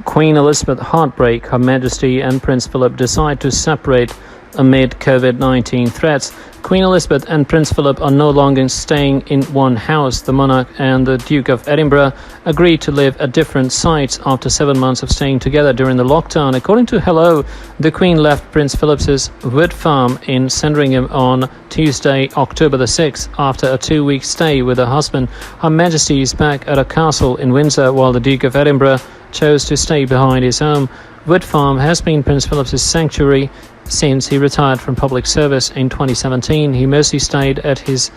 Queen Elizabeth Heartbreak, Her Majesty and Prince Philip decide to separate amid COVID-19 threats. Queen Elizabeth and Prince Philip are no longer staying in one house. The monarch and the Duke of Edinburgh agreed to live at different sites after 7 months of staying together during the lockdown. According to Hello, the Queen left Prince Philip's wood farm in Sandringham on Tuesday, October the 6th, after a 2-week stay with her husband. Her Majesty is back at a castle in Windsor, while the Duke of Edinburgh chose to stay behind his home. Wood Farm has been Prince Philip's sanctuary since he retired from public service in 2017. He mostly stayed at his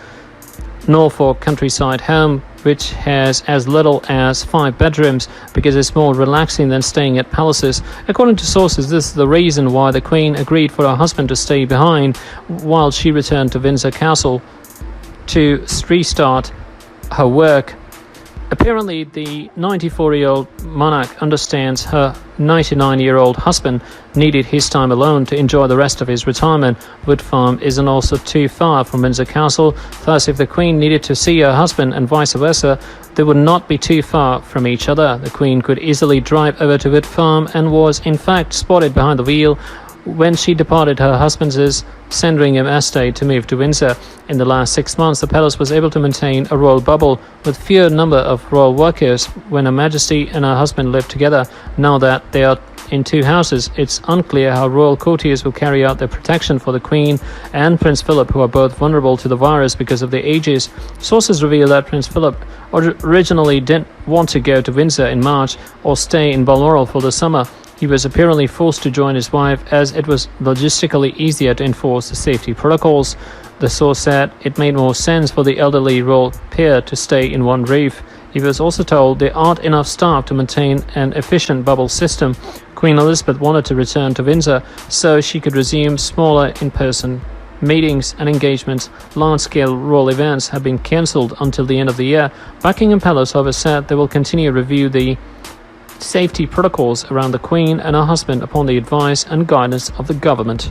Norfolk countryside home, which has as little as 5 bedrooms, because it's more relaxing than staying at palaces. According to sources, this is the reason why the Queen agreed for her husband to stay behind while she returned to Windsor Castle to restart her work. Apparently, the 94-year-old monarch understands her 99-year-old husband needed his time alone to enjoy the rest of his retirement. Wood Farm isn't also too far from Windsor Castle, thus if the Queen needed to see her husband and vice versa, they would not be too far from each other. The Queen could easily drive over to Wood Farm and was in fact spotted behind the wheel when she departed her husband's Sandringham estate to move to Windsor. In the last 6 months, the palace was able to maintain a royal bubble with fewer number of royal workers when Her Majesty and her husband lived together. Now that they are in 2 houses, it's unclear how royal courtiers will carry out their protection for the Queen and Prince Philip, who are both vulnerable to the virus because of their ages. Sources reveal that Prince Philip originally didn't want to go to Windsor in March or stay in Balmoral for the summer. He was apparently forced to join his wife as it was logistically easier to enforce the safety protocols. The source said it made more sense for the elderly royal pair to stay in one roof. He was also told there aren't enough staff to maintain an efficient bubble system. Queen Elizabeth wanted to return to Windsor so she could resume smaller in-person meetings and engagements. Large-scale royal events have been cancelled until the end of the year. Buckingham Palace, however, said they will continue to review the safety protocols around the Queen and her husband upon the advice and guidance of the government.